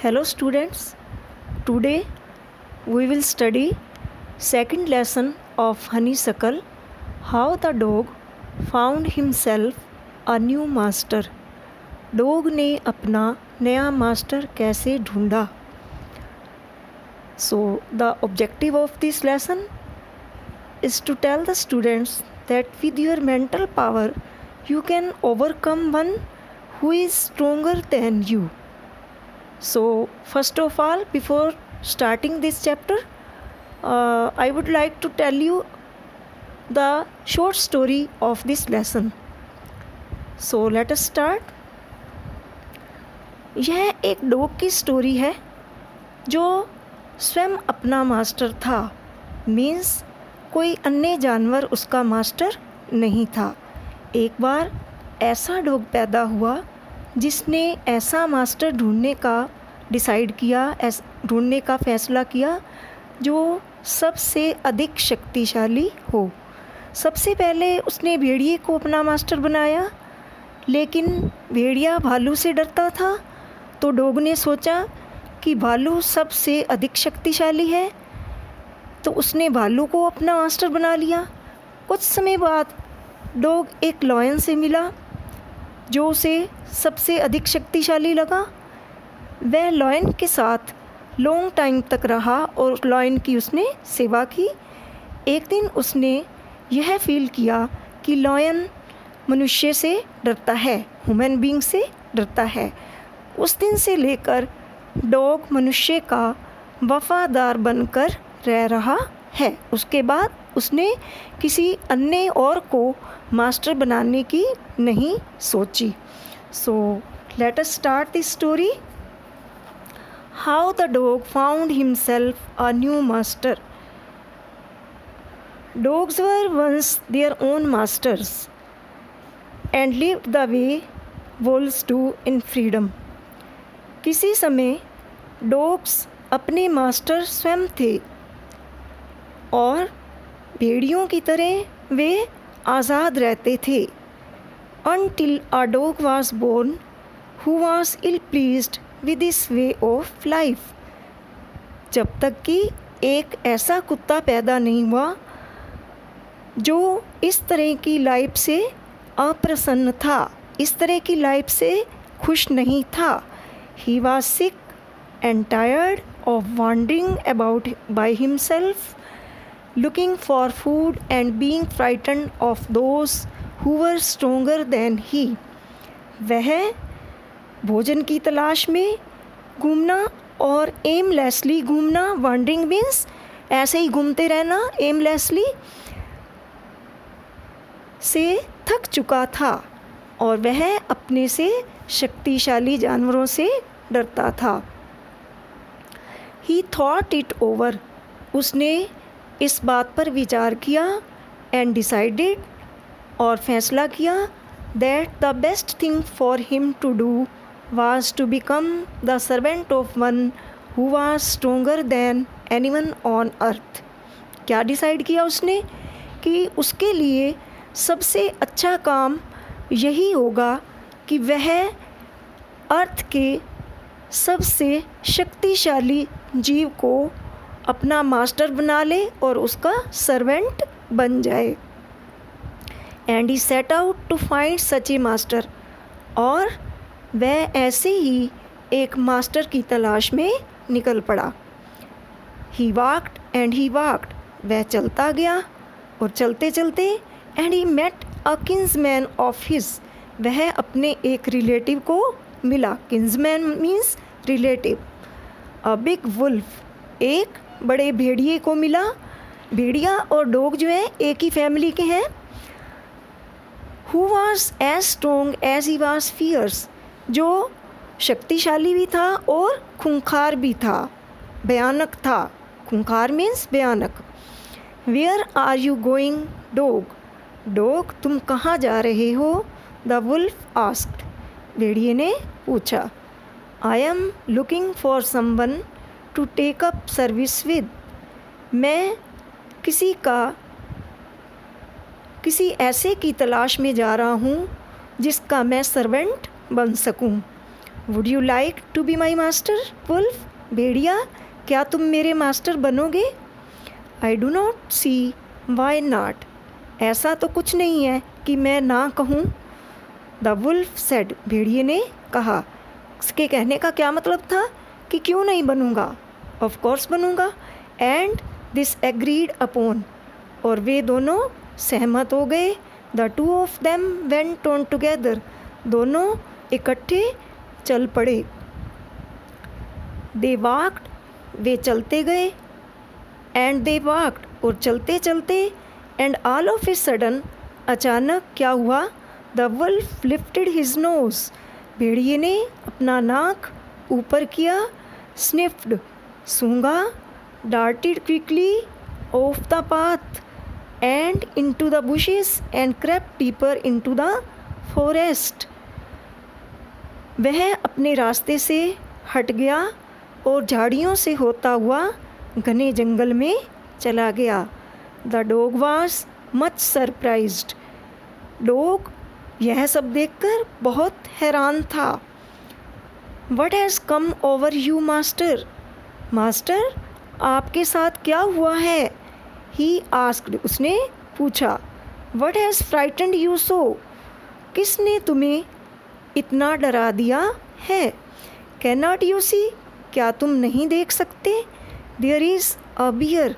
Hello students, today we will study second lesson of Honeysuckle, how the dog found himself a new master. Dog ने अपना नया master कैसे ढूंढा. So the objective of this lesson is to tell the students that with your mental power you can overcome one who is stronger than you. So first of all, before starting this chapter, I would like to tell you the short story of this lesson. So let us start. यह एक dog की story है जो स्वयं अपना master था. Means कोई अन्य जानवर उसका मास्टर नहीं था. एक बार ऐसा डॉग पैदा हुआ जिसने ऐसा मास्टर ढूंढने का डिसाइड किया, ढूंढने का फ़ैसला किया जो सबसे अधिक शक्तिशाली हो. सबसे पहले उसने भेड़िए को अपना मास्टर बनाया, लेकिन भेड़िया भालू से डरता था. तो डॉग ने सोचा कि भालू सबसे अधिक शक्तिशाली है, तो उसने भालू को अपना मास्टर बना लिया. कुछ समय बाद डॉग एक लॉयन से मिला जो उसे सबसे अधिक शक्तिशाली लगा. वह लॉयन के साथ लॉन्ग टाइम तक रहा और लॉयन की उसने सेवा की. एक दिन उसने यह फील किया कि लॉयन मनुष्य से डरता है, ह्यूमन बीइंग से डरता है. उस दिन से लेकर डॉग मनुष्य का वफादार बनकर रह रहा है. उसके बाद उसने किसी अन्य और को मास्टर बनाने की नहीं सोची. So let us start this story. How the dog found himself a new master. Dogs were once their own masters and lived the way wolves do in freedom. किसी समय डॉग्स अपने मास्टर स्वयं थे और भेड़ियों की तरह वे आज़ाद रहते थे. Until a dog was born who was ill pleased with this way of life. जब तक कि एक ऐसा कुत्ता पैदा नहीं हुआ जो इस तरह की लाइफ से अप्रसन्न था, इस तरह की लाइफ से खुश नहीं था. He was sick and tired of wandering about by himself, looking for food and being frightened of those who were stronger than he. वह भोजन की तलाश में घूमना और एमलेसली घूमना, वॉन्डरिंग मीन्स ऐसे ही घूमते रहना, एमलेसली से थक चुका था और वह अपने से शक्तिशाली जानवरों से डरता था. He thought it over. उसने इस बात पर विचार किया and decided और फैसला किया that the best thing for him to do was to become the servant of one who was stronger than anyone on earth. क्या डिसाइड किया उसने कि उसके लिए सबसे अच्छा काम यही होगा कि वह अर्थ के सबसे शक्तिशाली जीव को अपना मास्टर बना ले और उसका सर्वेंट बन जाए. And he set out to find such a master. और वह ऐसे ही एक मास्टर की तलाश में निकल पड़ा. He walked and he walked. वह चलता गया और चलते चलते and he met a kinsman of his. वह अपने एक रिलेटिव को मिला. Kinsman means relative. A big wolf. एक बड़े भेड़िए को मिला. भेड़िया और डॉग जो है एक ही फैमिली के हैं. Who was as strong as he was fierce. जो शक्तिशाली भी था और खूंखार भी था, भयानक था. खूंखार मीन्स भयानक. Where are you going dog. Dog तुम कहाँ जा रहे हो. The wolf asked. भेड़िए ने पूछा. I am looking for someone to take up service with. मैं किसी ऐसे की तलाश में जा रहा हूँ जिसका मैं सर्वेंट बन सकूँ. Would you like to be my master wolf? भेड़िया, क्या तुम मेरे मास्टर बनोगे? I do not see why not. ऐसा तो कुछ नहीं है कि मैं ना कहूँ। द वुल्फ सेड, भेड़िए ने कहा। उसके कहने का क्या मतलब था कि क्यों नहीं बनूँगा? ऑफ कोर्स बनूँगा। एंड दिस एग्रीड अपॉन, और वे दोनों सहमत हो गए। The two of them went on together, दोनों इकट्ठे चल पड़े। दे वाक्ड, वे चलते गए। एंड दे वाक्ड, और चलते चलते। And all of a sudden, अचानक क्या हुआ? The wolf lifted his nose, भेड़िए ने अपना नाक ऊपर किया। स्निफ्ड, सूंघा। Darted quickly off the path and into the bushes and crept deeper into the forest. वह अपने रास्ते से हट गया और झाड़ियों से होता हुआ घने जंगल में चला गया। The dog was much surprised, dog यह सब देखकर बहुत हैरान था। What has come over you master? Master, आपके साथ क्या हुआ है? ही आस्क्ड, उसने पूछा। What has frightened you so? किसने तुम्हें इतना डरा दिया है? कैन नॉट यू सी, क्या तुम नहीं देख सकते? There is a bear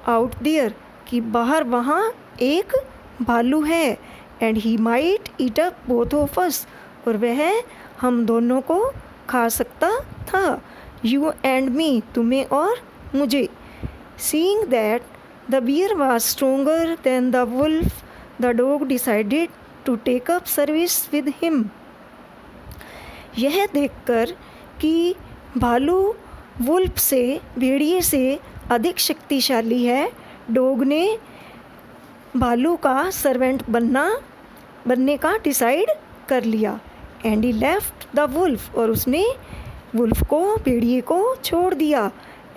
out there, कि बाहर वहाँ एक भालू है। And he might eat up both of us, और वह हम दोनों को खा सकता था। यू एंड मी, तुम्हें और मुझे। Seeing that the bear was stronger than the wolf, the dog decided to take up service with him. यह देखकर कि भालू वुल्फ से, भेड़िए से अधिक शक्तिशाली है, डॉग ने भालू का सर्वेंट बनने का डिसाइड कर लिया। And he left the wolf, और उसने वुल्फ को, भेड़िए को छोड़ दिया।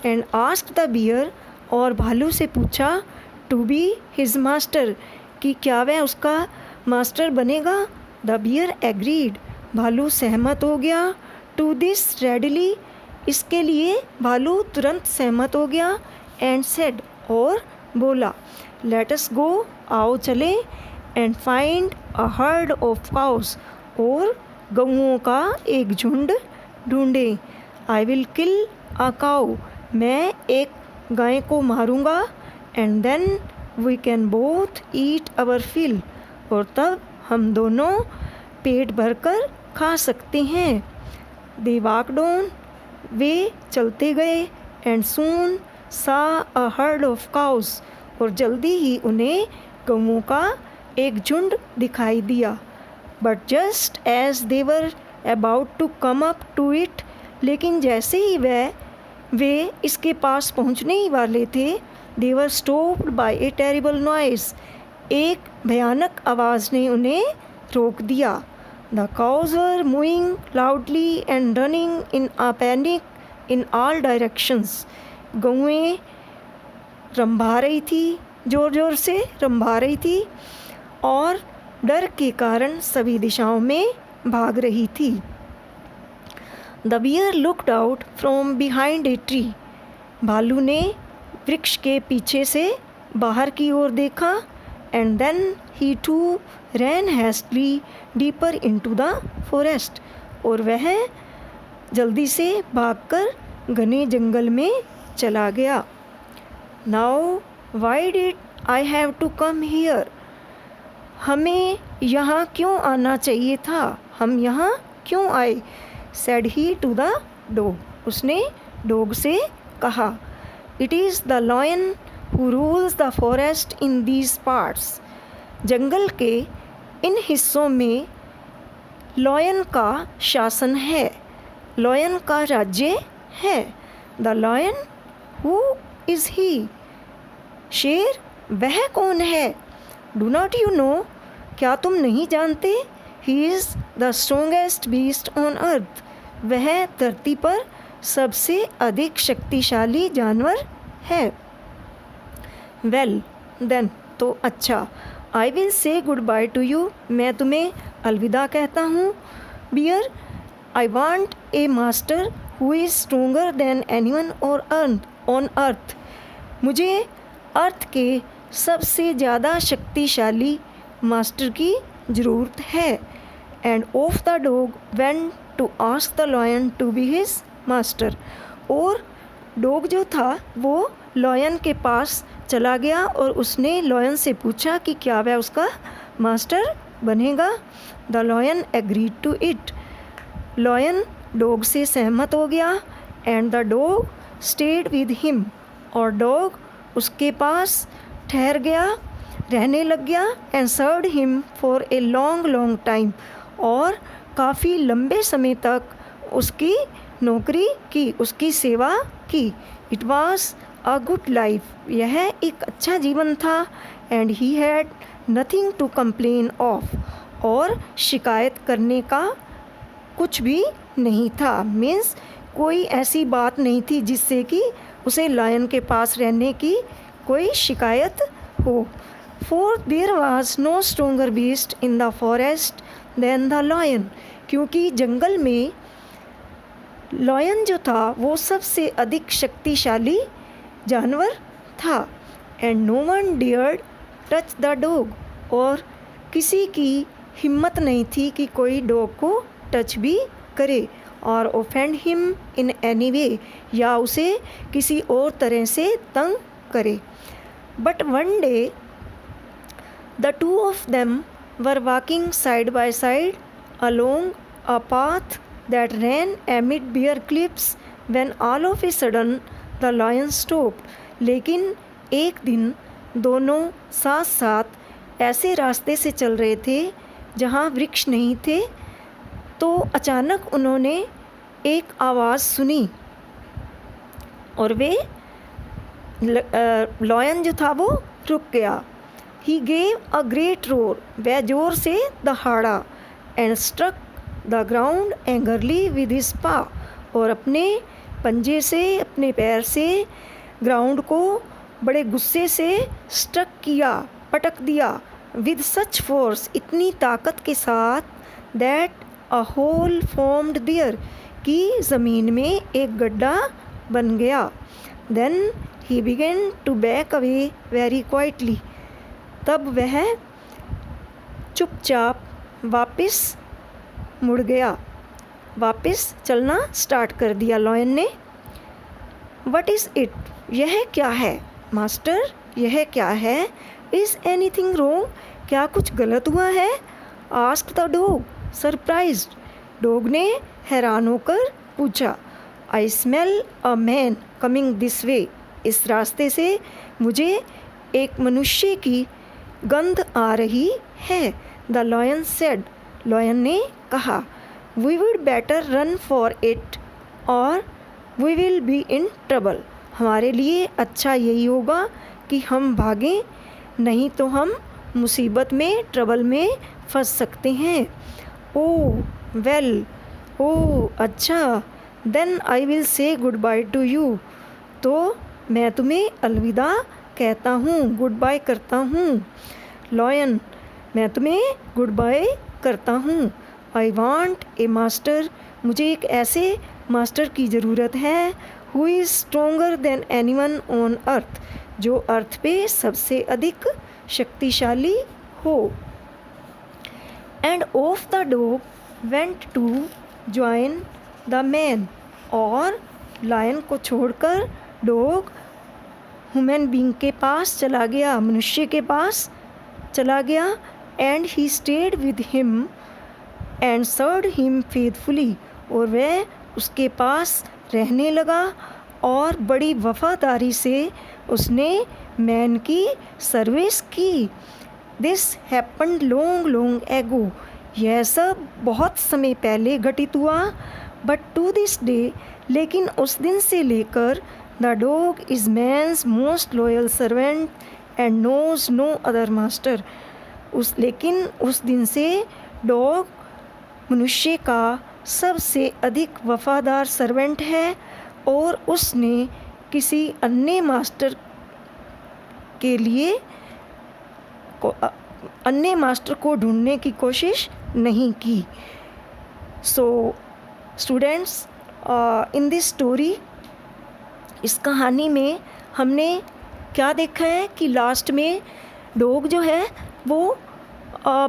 एंड आस्क्ड द बियर, और भालू से पूछा, टू बी हिज मास्टर, कि क्या वह उसका मास्टर बनेगा? द बियर एग्रीड, भालू सहमत हो गया। टू दिस रेडली, इसके लिए भालू तुरंत सहमत हो गया। एंड सेड, और बोला, लेट अस गो, आओ चले। And find a herd of cows, और गऊओं का एक झुंड ढूंढें। I will kill a cow, मैं एक गाय को मारूंगा। And then we can both eat our fill, और तब हम दोनों पेट भरकर खा सकते हैं। दे वॉक्ड ऑन, वे चलते गए। एंड सून सा अ हर्ड ऑफ काउस, और जल्दी ही उन्हें गऊओं का एक झुंड दिखाई दिया। But just as they were about to come up to it, लेकिन जैसे ही वे इसके पास पहुंचने ही वाले थे, they were stopped by a terrible noise, एक भयानक आवाज़ ने उन्हें रोक दिया। The cows were mooing loudly and running in a panic in all directions, गऊएं रंभा रही थी, ज़ोर ज़ोर से रंभा रही थी, और डर के कारण सभी दिशाओं में भाग रही थी। The bear looked out from behind a tree, भालू ने वृक्ष के पीछे से बाहर की ओर देखा। And then he too ran hastily deeper into the forest, और वह जल्दी से भागकर घने जंगल में चला गया। Now why did I have to come here, हमें यहाँ क्यों आना चाहिए था, हम यहाँ क्यों आए? Said he to the dog, उसने डॉग से कहा। It is the lion who rules the forest in these parts, जंगल के इन हिस्सों में लॉयन का शासन है, लॉयन का राज्य है। द लॉयन, हु इज़ ही, शेर वह कौन है? डू नॉट यू नो, क्या तुम नहीं जानते? He is the strongest beast on earth, वह धरती पर सबसे अधिक शक्तिशाली जानवर है। वेल देन, तो अच्छा, I will say goodbye to you, मैं तुम्हें अलविदा कहता हूँ। Bear, I want a master who is stronger than anyone on earth. मुझे अर्थ के सबसे ज़्यादा शक्तिशाली मास्टर की ज़रूरत है. And off the dog went to ask the lion to be his master. और डॉग जो था वो लॉयन के पास चला गया और उसने लॉयन से पूछा कि क्या वह उसका मास्टर बनेगा. The lion agreed to it. Lion dog से सहमत हो गया. And the dog stayed with him. और डॉग उसके पास ठहर गया, रहने लग गया. And served him for a long time. और काफ़ी लंबे समय तक उसकी नौकरी की, उसकी सेवा की. It was a good life. यह एक अच्छा जीवन था. And he had nothing to complain of. और शिकायत करने का कुछ भी नहीं था. मीन्स कोई ऐसी बात नहीं थी जिससे कि उसे लायन के पास रहने की कोई शिकायत हो. For there was no stronger beast in the forest than the lion. क्योंकि जंगल में लॉयन जो था वो सबसे अधिक शक्तिशाली जानवर था. And no one dared touch the dog. और किसी की हिम्मत नहीं थी कि कोई डॉग को टच भी करे और offend him in any way, या उसे किसी और तरह से तंग करे. But one day the two of them were walking side by side along a path that ran amid bare cliffs when all of a sudden the lion stopped. लेकिन एक दिन दोनों साथ साथ ऐसे रास्ते से चल रहे थे जहाँ वृक्ष नहीं थे. तो अचानक उन्होंने एक आवाज़ सुनी और वे लॉयन जो था वो रुक गया. He gave a great roar. वह ज़ोर से दहाड़ा. And struck the ground angrily with his पा. और अपने पंजे से, अपने पैर से ग्राउंड को बड़े गुस्से से स्ट्रक किया, पटक दिया. विद सच फोर्स, इतनी ताकत के साथ, that a hole formed there, कि ज़मीन में एक गड्ढा बन गया. Then he began to back away very quietly. तब वह चुपचाप वापस मुड़ गया, वापस चलना स्टार्ट कर दिया लॉयन ने. What is it? यह क्या है मास्टर, यह क्या है? इज़ एनीथिंग रोंग? क्या कुछ गलत हुआ है? Asked the dog surprised. Dog ने हैरान होकर पूछा. I smell a man coming this way. इस रास्ते से मुझे एक मनुष्य की गंध आ रही है. The lion said. लॉयन ने कहा. We would better run for it or we will be in trouble. हमारे लिए अच्छा यही होगा कि हम भागें, नहीं तो हम मुसीबत में, ट्रबल में फंस सकते हैं. ओह वेल, ओह अच्छा. Then I will say goodbye to you. तो मैं तुम्हें अलविदा कहता हूँ, गुड बाय करता हूँ. लॉयन, मैं तुम्हें गुड बाय करता हूँ. I want a master. मुझे एक ऐसे मास्टर की ज़रूरत है. Who is stronger than anyone on earth, जो अर्थ पे सबसे अधिक शक्तिशाली हो. And off the dog went to join the man. और लायन को छोड़कर डॉग ह्यूमन बींग के पास चला गया, मनुष्य के पास चला गया. And he stayed with him and served him faithfully. और वह उसके पास रहने लगा और बड़ी वफादारी से उसने मैन की सर्विस की. This happened long ago. यह सब बहुत समय पहले घटित हुआ. बट टू दिस डे, लेकिन उस दिन से लेकर, the dog is man's most loyal servant and knows no other master. लेकिन उस दिन से डॉग मनुष्य का सबसे अधिक वफादार सर्वेंट है और उसने किसी अन्य मास्टर के लिए अन्य मास्टर को ढूंढने की कोशिश नहीं की. So students, in this story, इस कहानी में हमने क्या देखा है कि लास्ट में डॉग जो है वो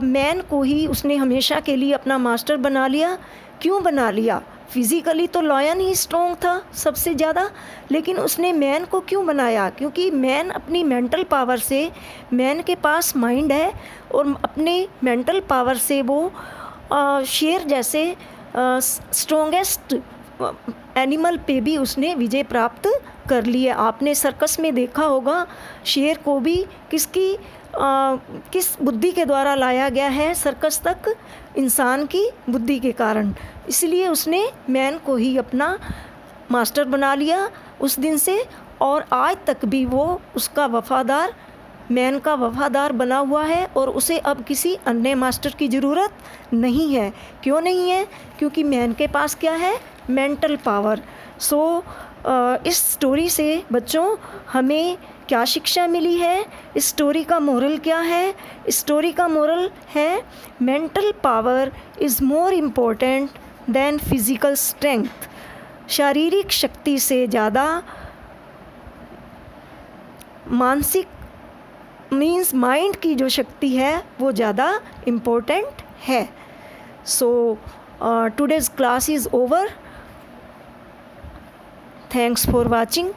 मैन को ही उसने हमेशा के लिए अपना मास्टर बना लिया। क्यों बना लिया? फिज़िकली तो लायन ही स्ट्रॉन्ग था सबसे ज़्यादा, लेकिन उसने मैन को क्यों बनाया? क्योंकि मैन अपनी मेंटल पावर से, मैन के पास माइंड है और अपने मेंटल पावर से वो शेर जैसे स्ट्रॉन्गेस्ट एनिमल पे भी उसने विजय प्राप्त कर ली है। आपने सर्कस में देखा होगा शेर को भी किस बुद्धि के द्वारा लाया गया है सर्कस तक, इंसान की बुद्धि के कारण। इसलिए उसने मैन को ही अपना मास्टर बना लिया उस दिन से, और आज तक भी वो उसका वफ़ादार, मैन का वफ़ादार बना हुआ है और उसे अब किसी अन्य मास्टर की ज़रूरत नहीं है। क्यों नहीं है? क्योंकि मैन के पास क्या है? Mental power. सो इस स्टोरी से बच्चों हमें क्या शिक्षा मिली है? इस स्टोरी का मोरल क्या है? इस स्टोरी का मोरल है mental power is more important then physical strength. शारीरिक शक्ति से ज़्यादा मानसिक मीन्स माइंड की जो शक्ति है वो ज़्यादा इम्पोर्टेंट है। सो today's class is over. Thanks for watching.